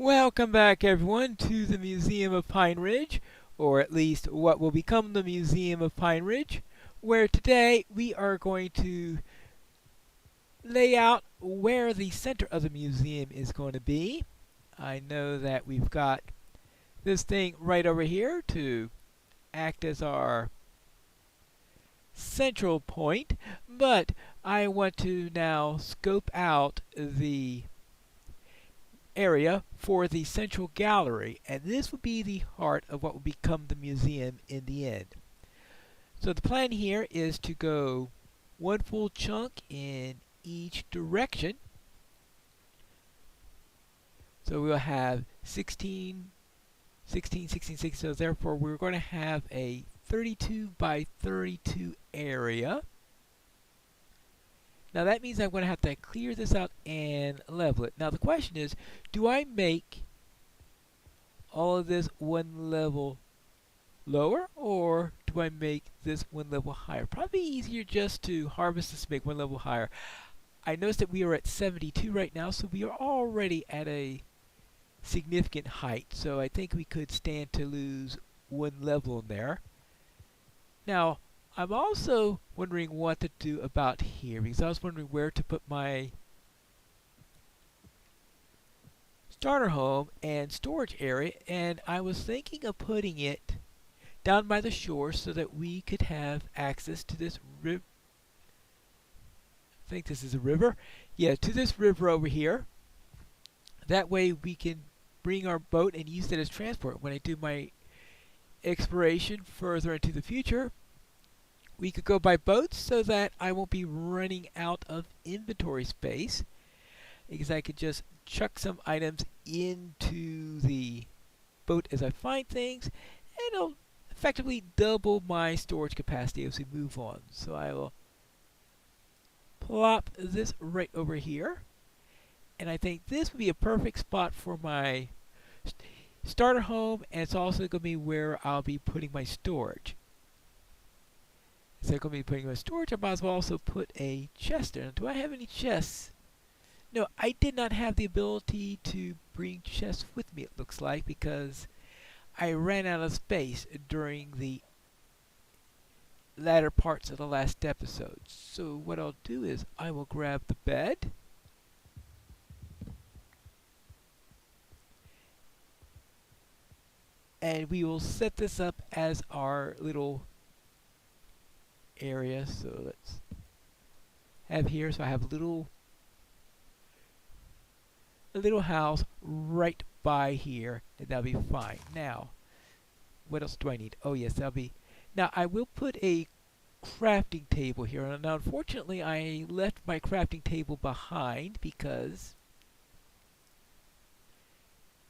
Welcome back, everyone, to the Museum of Pine Ridge, or at least what will become the Museum of Pine Ridge, where today we are going to lay out where the center of the museum is going to be. I know that we've got this thing right over here to act as our central point, but I want to now scope out the area for the central gallery, and this will be the heart of what will become the museum in the end. So the plan here is to go one full chunk in each direction. So we'll have 16, 16, 16, 16. So therefore we're going to have a 32 by 32 area. Now that means I'm going to have to clear this out and level it. Now the question is, do I make all of this one level lower, or do I make this one level higher? Probably easier just to harvest this to make one level higher. I noticed that we are at 72 right now, so we are already at a significant height. So I think we could stand to lose one level in there. Now, I'm also wondering what to do about here, because I was wondering where to put my starter home and storage area, and I was thinking of putting it down by the shore so that we could have access to this river. I think this is a river. Yeah, to this river over here. That way we can bring our boat and use it as transport. When I do my exploration further into the future, we could go by boat so that I won't be running out of inventory space, because I could just chuck some items into the boat as I find things, and it'll effectively double my storage capacity as we move on. So I will plop this right over here, and I think this would be a perfect spot for my starter home, and it's also going to be where I'll be putting my storage. So I'm going to be putting my storage. I might as well also put a chest there. Now, do I have any chests? No, I did not have the ability to bring chests with me, it looks like, because I ran out of space during the latter parts of the last episode. So what I'll do is I will grab the bed, and we will set this up as our little area. So let's have here, so I have a little house right by here, and that'll be fine. Now, what else do I need? Oh yes, that'll be. Now I will put a crafting table here. Now unfortunately I left my crafting table behind because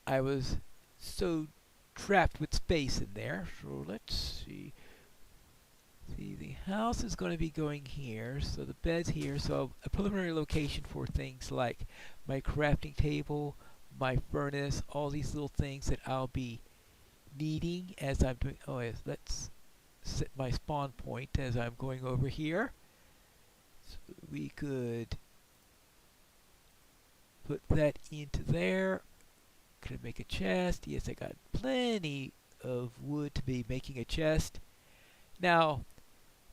I was so trapped with space in there. So let's see. The house is going to be going here, so the bed's here, so a preliminary location for things like my crafting table, my furnace, all these little things that I'll be needing as I'm doing. Oh yes, let's set my spawn point as I'm going over here. So we could put that into there. Could I make a chest? Yes, I got plenty of wood to be making a chest. Now,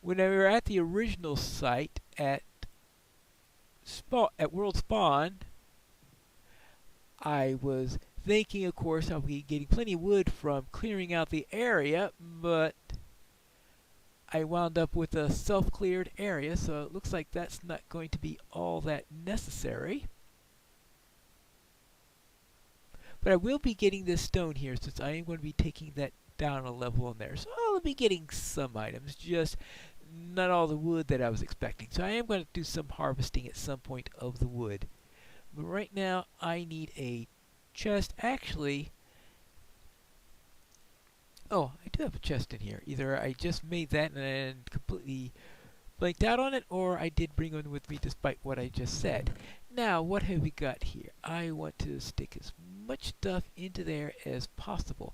when we were at the original site at World Spawn, I was thinking, of course, I'll be getting plenty of wood from clearing out the area, but I wound up with a self-cleared area, so it looks like that's not going to be all that necessary. But I will be getting this stone here, since I am going to be taking that down a level in there. So I'll be getting some items, just not all the wood that I was expecting. So I am going to do some harvesting at some point of the wood. But right now I need a chest. Actually, oh, I do have a chest in here. Either I just made that and completely blanked out on it, or I did bring one with me despite what I just said. Now, what have we got here? I want to stick as much stuff into there as possible.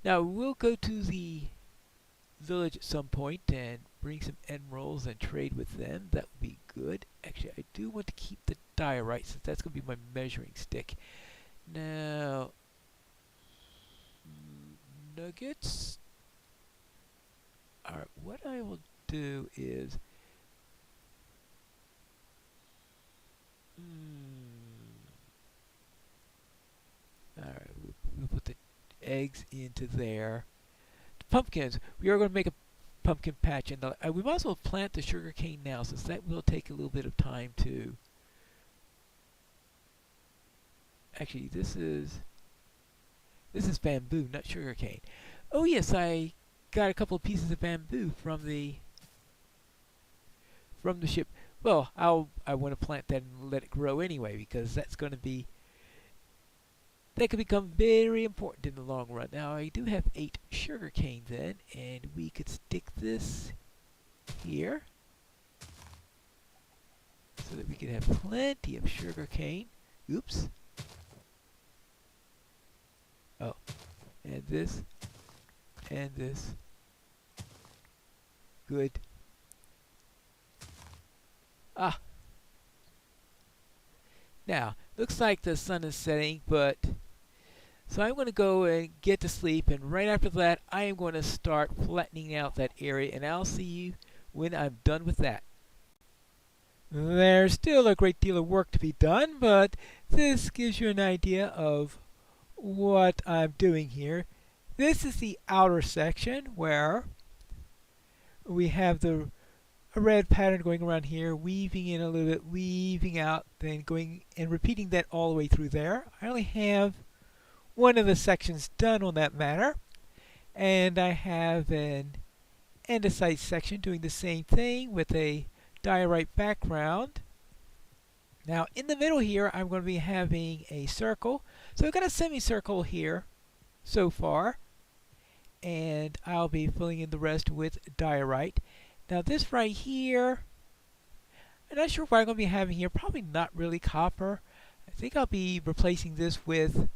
Now, we'll go to the village at some point and bring some emeralds and trade with them. That would be good. Actually, I do want to keep the diorite, since that's going to be my measuring stick. Now, Alright, what I will do is alright, we'll put the eggs into there. The pumpkins, we are going to make a pumpkin patch, and we might as well plant the sugar cane now, since that will take a little bit of time to. Actually, this is bamboo, not sugar cane. Oh yes, I got a couple of pieces of bamboo from the ship. Well, I want to plant that and let it grow anyway, because that could become very important in the long run. Now I do have 8 sugar cane then, and we could stick this here so that we could have plenty of sugar cane. Oops. Oh, and this, and this. Good. Ah. Now, looks like the sun is setting, but so I'm going to go and get to sleep, and right after that I am going to start flattening out that area, and I'll see you when I'm done with that. There's still a great deal of work to be done, but this gives you an idea of what I'm doing here. This is the outer section where we have a red pattern going around here, weaving in a little bit, weaving out, then going and repeating that all the way through there. I only have one of the sections done on that matter, and I have an andesite section doing the same thing with a diorite background. Now in the middle here I'm going to be having a circle, so I've got a semicircle here so far, and I'll be filling in the rest with diorite. Now this right here, I'm not sure what I'm going to be having here, probably not really copper. I think I'll be replacing this with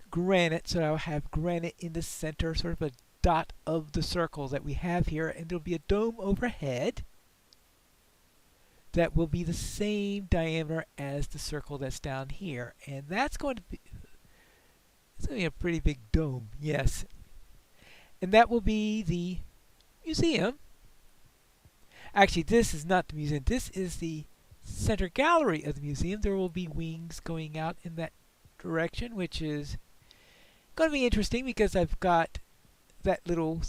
granite, so I'll have granite in the center, sort of a dot of the circle that we have here, and there'll be a dome overhead that will be the same diameter as the circle that's down here, and it's going to be a pretty big dome, yes. And that will be the museum. Actually, this is not the museum. This is the center gallery of the museum. There will be wings going out in that direction, which is going to be interesting because I've got that little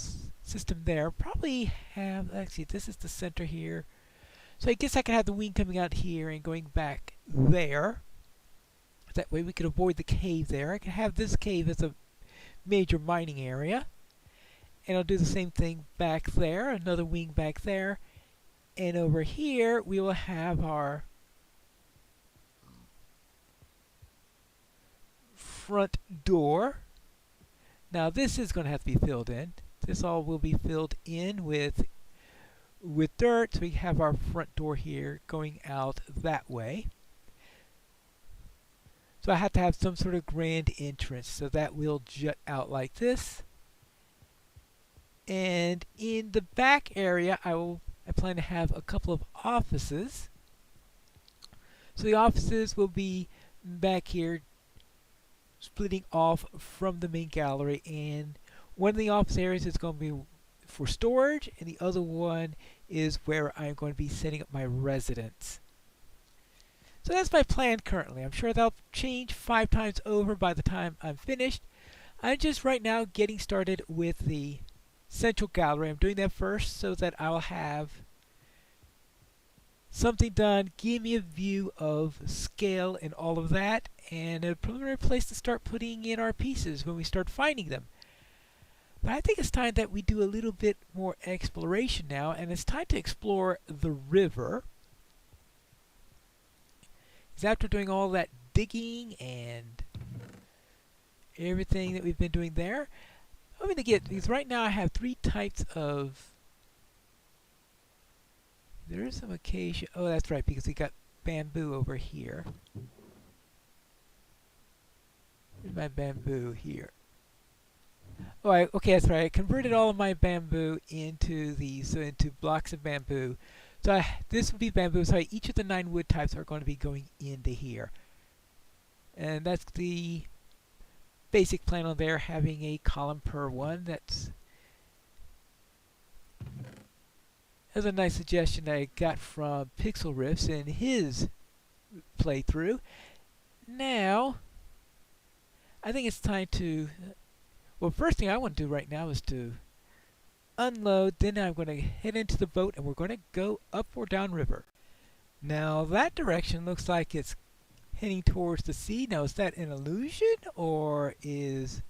system there. Probably have, actually, this is the center here. So I guess I could have the wing coming out here and going back there. That way we could avoid the cave there. I could have this cave as a major mining area. And I'll do the same thing back there, another wing back there. And over here we will have our front door. Now this is going to have to be filled in. This all will be filled in with dirt, so we have our front door here going out that way. So I have to have some sort of grand entrance, so that will jut out like this. And in the back area I plan to have a couple of offices. So the offices will be back here, splitting off from the main gallery, and one of the office areas is going to be for storage, and the other one is where I'm going to be setting up my residence. So that's my plan currently. I'm sure that'll change 5 times over by the time I'm finished. I'm just right now getting started with the central gallery. I'm doing that first so that I'll have something done, give me a view of scale and all of that, and a preliminary place to start putting in our pieces when we start finding them. But I think it's time that we do a little bit more exploration now, and it's time to explore the river. Because after doing all that digging and everything that we've been doing there, I'm going to get, because right now I have 3 types of, there is some acacia, oh that's right, because we got bamboo over here. Here's my bamboo here. Oh, okay, that's right. I converted all of my bamboo into into blocks of bamboo. So this would be bamboo. So each of the 9 wood types are going to be going into here, and that's the basic plan on there, having a column per one. That's a nice suggestion that I got from Pixel Riffs in his playthrough. Now, I think it's time to, well, first thing I want to do right now is to unload, then I'm going to head into the boat and we're going to go up or down river. Now that direction looks like it's heading towards the sea. Now is that an illusion or is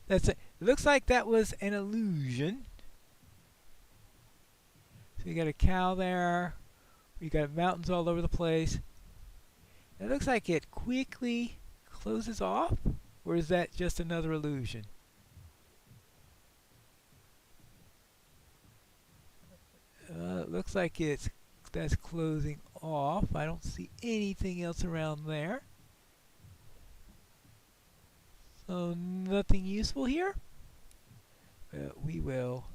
it looks like that was an illusion. So you got a cow there, you got mountains all over the place. It looks like it quickly closes off, or is that just another illusion? It looks like that's closing off. I don't see anything else around there. So nothing useful here. We will.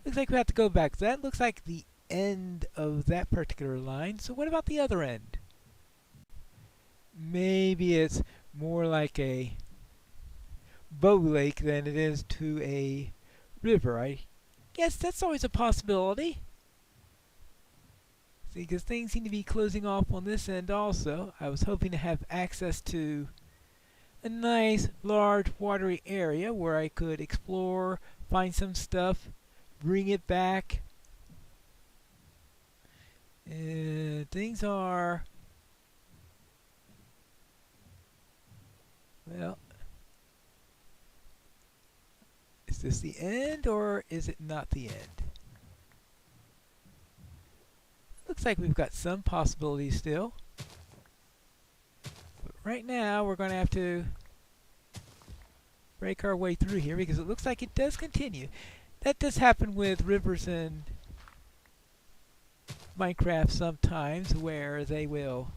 Looks like we have to go back. That looks like the end of that particular line. So what about the other end? Maybe it's more like a bow lake than it is to a river. I guess that's always a possibility. See, because things seem to be closing off on this end also. I was hoping to have access to a nice large watery area where I could explore, find some stuff, bring it back. Things are, well, is this the end or is it not the end? Looks like we've got some possibilities still. But right now we're going to have to break our way through here because it looks like it does continue. That does happen with rivers in Minecraft sometimes, where they will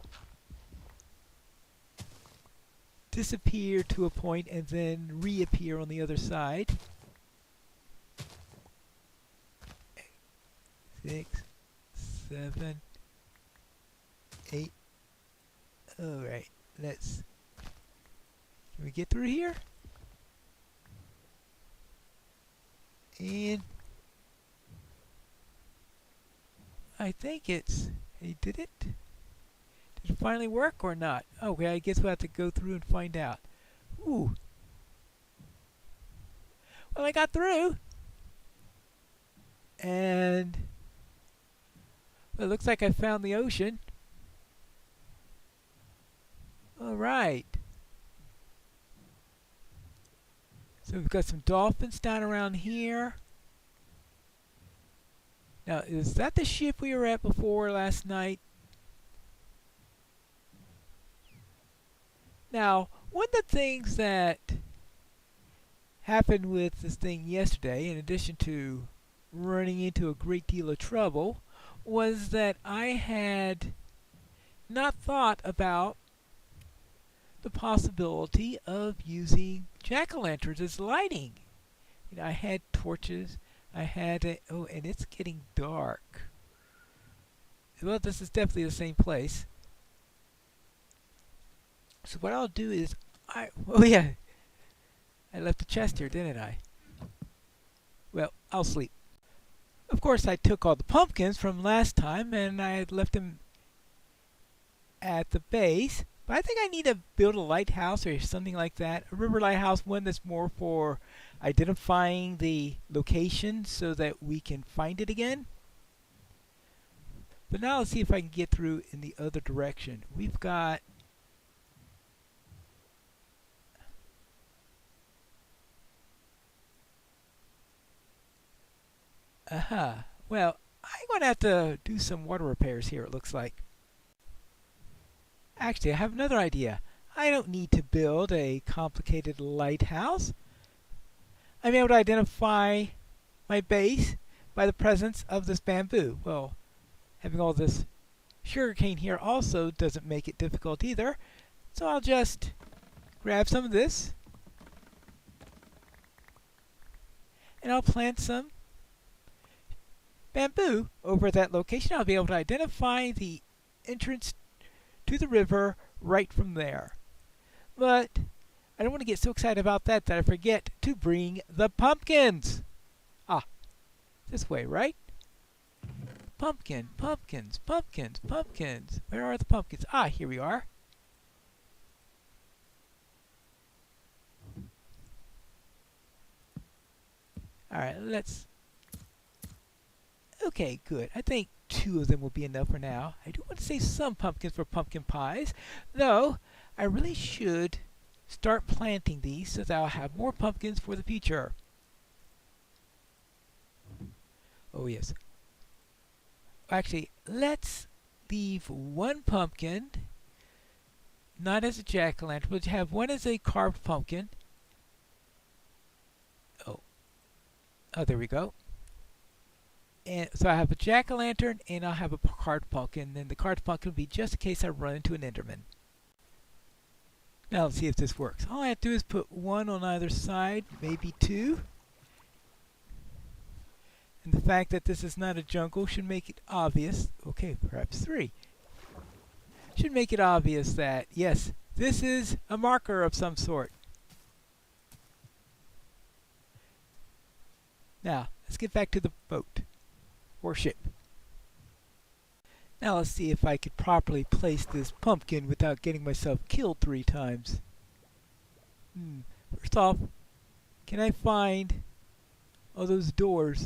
disappear to a point and then reappear on the other side. 6, 7, 8. Alright, can we get through here? And I think it's, hey, did it finally work or not? Okay, I guess we'll have to go through and find out. Ooh. Well, I got through. And well, it looks like I found the ocean. Alright. So we've got some dolphins down around here. Now, is that the ship we were at before last night? Now, one of the things that happened with this thing yesterday, in addition to running into a great deal of trouble, was that I had not thought about the possibility of using jack-o'-lanterns as lighting. You know, I had torches. I had oh, and it's getting dark. Well, this is definitely the same place. So what I'll do is, oh yeah, I left the chest here, didn't I? Well, I'll sleep. Of course, I took all the pumpkins from last time, and I had left them at the base. But I think I need to build a lighthouse or something like that. A river lighthouse, one that's more for identifying the location so that we can find it again. But now let's see if I can get through in the other direction. We've got aha. Well, I'm going to have to do some water repairs here, it looks like. Actually, I have another idea. I don't need to build a complicated lighthouse. I'm able to identify my base by the presence of this bamboo. Well, having all this sugarcane here also doesn't make it difficult either. So I'll just grab some of this and I'll plant some bamboo over at that location. I'll be able to identify the entrance to the river right from there. But I don't want to get so excited about that that I forget to bring the pumpkins. Ah, this way, right? Pumpkin, pumpkins, pumpkins, pumpkins. Where are the pumpkins? Ah, here we are. Alright, let's... Okay, good. I think 2 of them will be enough for now. I do want to save some pumpkins for pumpkin pies, though I really should start planting these so that I'll have more pumpkins for the future. Oh yes. Actually, let's leave 1 pumpkin, not as a jack-o'-lantern, but have 1 as a carved pumpkin. Oh, there we go. And so I have a jack-o'-lantern and I'll have a carved pumpkin, and the carved pumpkin will be just in case I run into an Enderman. Now let's see if this works. All I have to do is put 1 on either side, maybe 2. And the fact that this is not a jungle should make it obvious. Okay, perhaps 3. Should make it obvious that, yes, this is a marker of some sort. Now, let's get back to the boat. Or ship. Now let's see if I could properly place this pumpkin without getting myself killed 3 times. First off, can I find all those doors?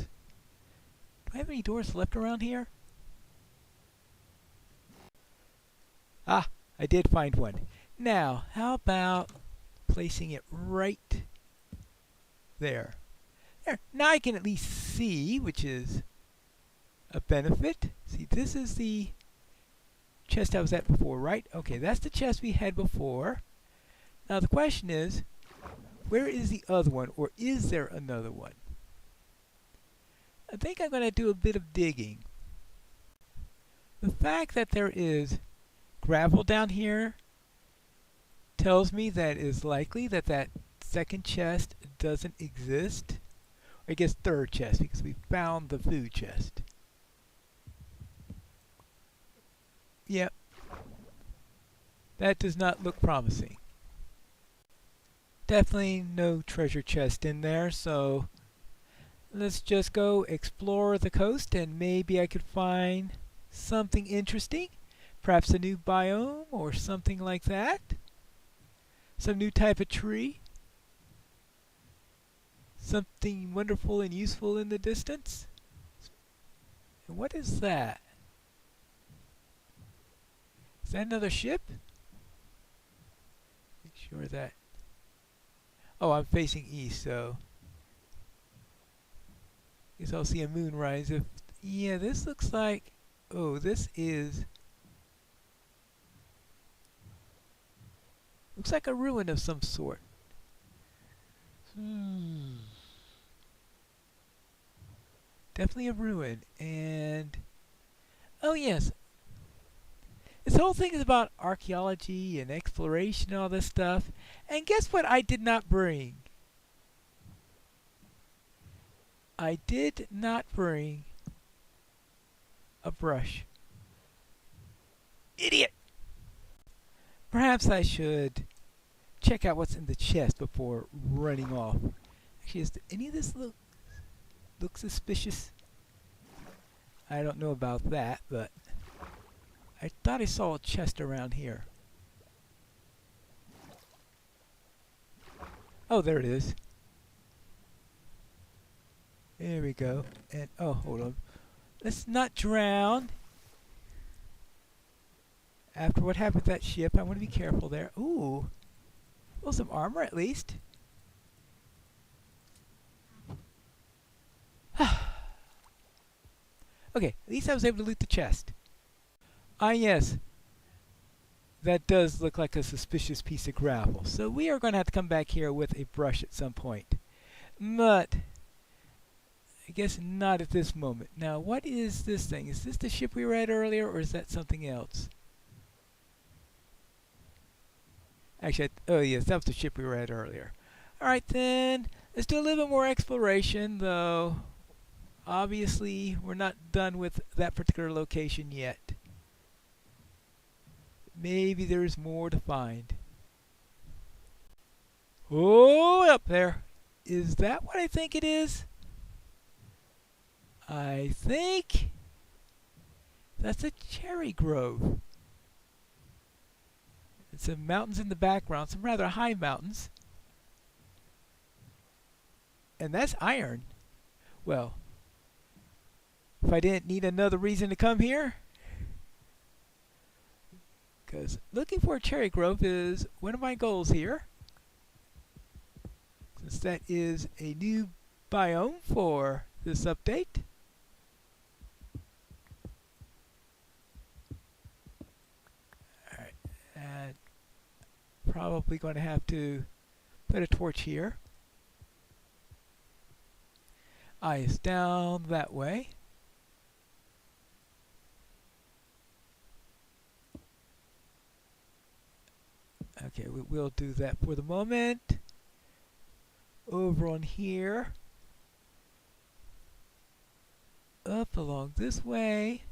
Do I have any doors left around here? Ah, I did find one. Now, how about placing it right there? There. Now I can at least see, which is a benefit. See, this is the chest I was at before, right? Okay, that's the chest we had before. Now the question is, where is the other one, or is there another one? I think I'm going to do a bit of digging. The fact that there is gravel down here tells me that it is likely that that second chest doesn't exist. Or I guess third chest, because we found the food chest. Yep. That does not look promising. Definitely no treasure chest in there, so let's just go explore the coast and maybe I could find something interesting. Perhaps a new biome or something like that. Some new type of tree. Something wonderful and useful in the distance. And what is that? Is that another ship? Make sure that... Oh, I'm facing east, so... guess I'll see a moonrise if... Yeah, this looks like... Oh, this is... looks like a ruin of some sort. Definitely a ruin. And... oh, yes. This whole thing is about archaeology and exploration and all this stuff. And guess what I did not bring? I did not bring a brush. Idiot! Perhaps I should check out what's in the chest before running off. Actually, does any of this look suspicious? I don't know about that, but I thought I saw a chest around here. Oh, there it is. There we go. And oh, hold on. Let's not drown. After what happened with that ship, I want to be careful there. Ooh. Well, some armor at least. Okay, at least I was able to loot the chest. Ah, yes. That does look like a suspicious piece of gravel. So we are going to have to come back here with a brush at some point. But I guess not at this moment. Now, what is this thing? Is this the ship we were at earlier, or is that something else? Actually, oh yes, that was the ship we were at earlier. Alright then, let's do a little bit more exploration, though obviously we're not done with that particular location yet. Maybe there's more to find. Oh, up there. Is that what I think it is? I think that's a cherry grove. And some mountains in the background, some rather high mountains. And that's iron. Well, if I didn't need another reason to come here, because looking for a cherry grove is one of my goals here, since that is a new biome for this update. Alright, and probably going to have to put a torch here. Eye is down that way. Okay, we'll do that for the moment. Over on here. Up along this way.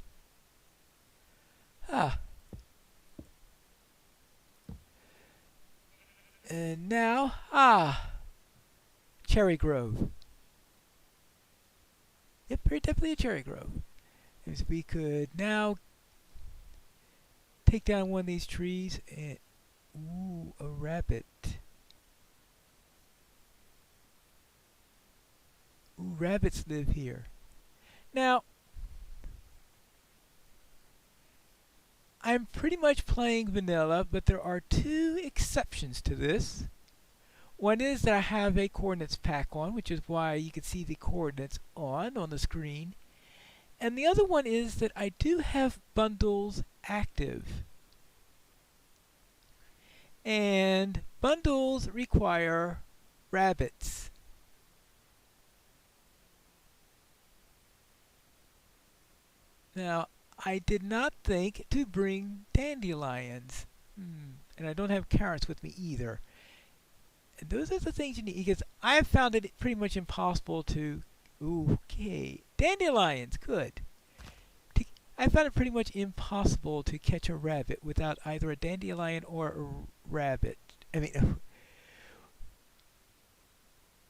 Ah. And now, cherry grove. Yep, very definitely a cherry grove. As we could now take down one of these trees and ooh, a rabbit. Ooh, rabbits live here. Now, I'm pretty much playing vanilla, but there are two exceptions to this. One is that I have a coordinates pack on, which is why you can see the coordinates on the screen. And the other one is that I do have bundles active. And bundles require rabbits. Now, I did not think to bring dandelions. And I don't have carrots with me either. And those are the things you need, because I have found it pretty much impossible to... Okay, dandelions, good. I found it pretty much impossible to catch a rabbit without either a dandelion or a rabbit. I mean,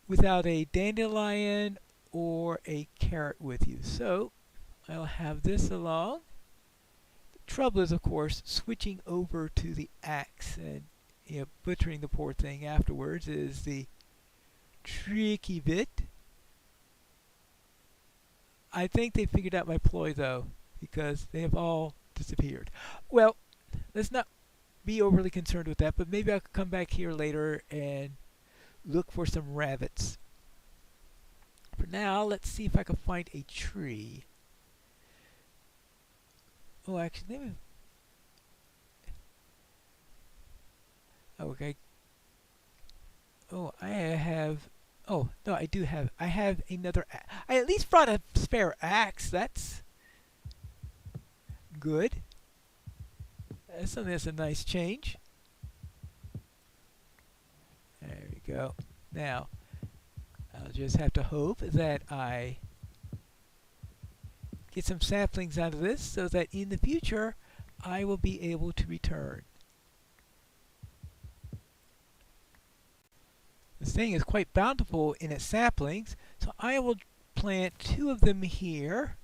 without a dandelion or a carrot with you. So, I'll have this along. The trouble is, of course, switching over to the axe and butchering the poor thing afterwards is the tricky bit. I think they figured out my ploy, though, because they have all disappeared. Well, let's not be overly concerned with that, but maybe I'll come back here later and look for some rabbits. For now, let's see if I can find a tree. Oh, actually, maybe... Okay. Oh, I have... Oh, no, I do have... I have another... I at least brought a spare axe. That's good. That's a nice change. There we go. Now, I'll just have to hope that I get some saplings out of this so that in the future I will be able to return. This thing is quite bountiful in its saplings, so I will plant 2 of them here.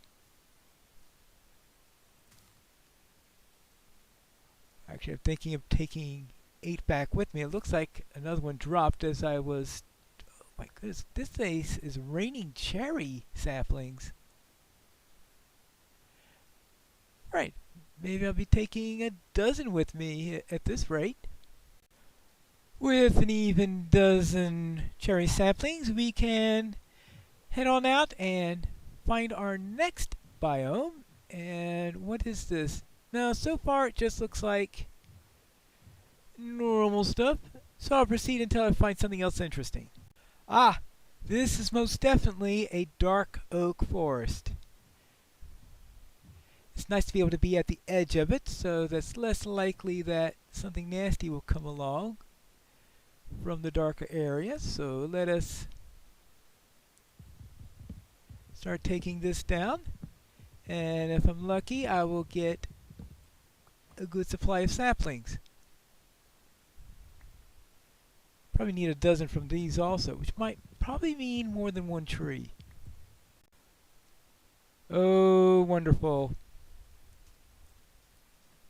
Actually, I'm thinking of taking 8 back with me. It looks like another one dropped as I was... Oh my goodness, this place is raining cherry saplings. Right, maybe I'll be taking a dozen with me at this rate. With an even dozen cherry saplings, we can head on out and find our next biome. And what is this? Now, so far it just looks like normal stuff, so I'll proceed until I find something else interesting. Ah, this is most definitely a dark oak forest. It's nice to be able to be at the edge of it, so that's less likely that something nasty will come along from the darker area. So let us start taking this down, and if I'm lucky I will get a good supply of saplings. Probably need a dozen from these also, which might probably mean more than one tree. Oh, wonderful.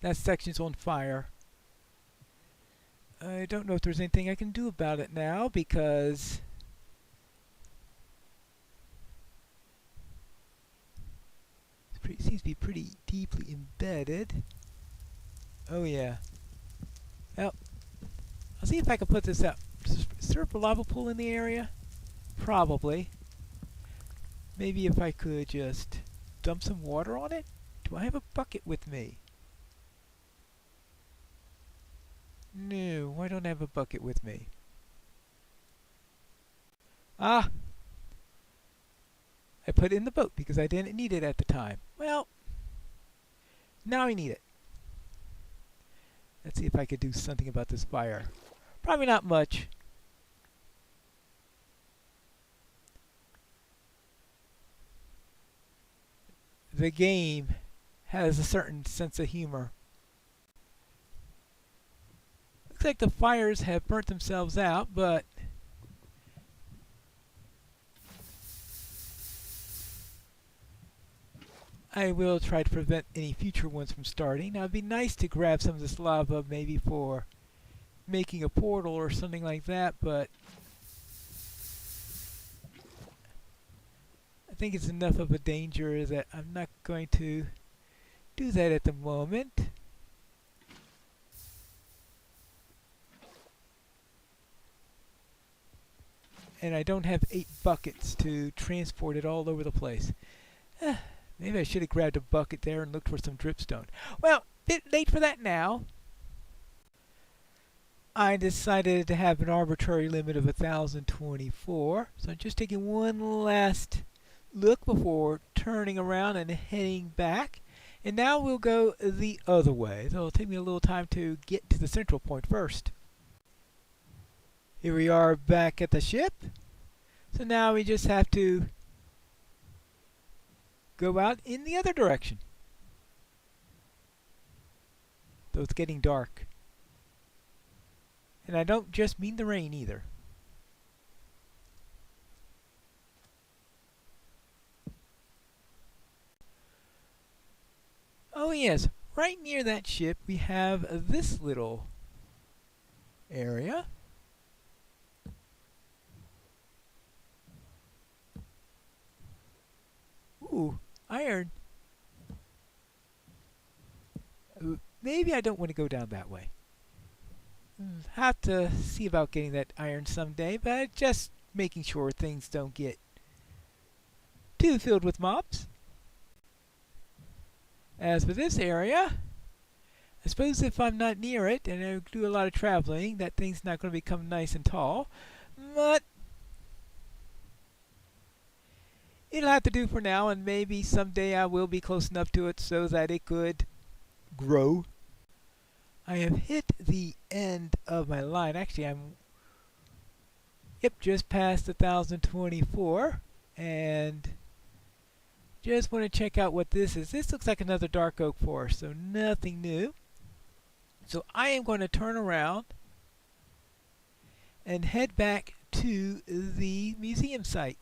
That section's on fire. I don't know if there's anything I can do about it now because it seems to be pretty deeply embedded. Oh yeah. Well, I'll see if I can put this up. Is there a lava pool in the area? Probably. Maybe if I could just dump some water on it? Do I have a bucket with me? No, I don't have a bucket with me. Ah! I put it in the boat because I didn't need it at the time. Well, now I need it. Let's see if I could do something about this fire. Probably not much. The game has a certain sense of humor. Looks like the fires have burnt themselves out, but I will try to prevent any future ones from starting. Now it'd be nice to grab some of this lava maybe for making a portal or something like that, but I think it's enough of a danger that I'm not going to do that at the moment. And I don't have 8 buckets to transport it all over the place. Maybe I should have grabbed a bucket there and looked for some dripstone. Well, bit late for that now. I decided to have an arbitrary limit of 1,024. So I'm just taking one last look before turning around and heading back. And now we'll go the other way. So it'll take me a little time to get to the central point first. Here we are back at the ship. So now we just have to go out in the other direction. Though it's getting dark. And I don't just mean the rain either. Oh yes, right near that ship we have this little area. Ooh, iron. Maybe I don't want to go down that way. Have to see about getting that iron someday, but just making sure things don't get too filled with mobs. As for this area, I suppose if I'm not near it and I do a lot of traveling, that thing's not going to become nice and tall. But it'll have to do for now, and maybe someday I will be close enough to it so that it could grow. I have hit the end of my line. Actually, I'm just past 1,024, and just want to check out what this is. This looks like another dark oak forest, so nothing new. So I am going to turn around and head back to the museum site.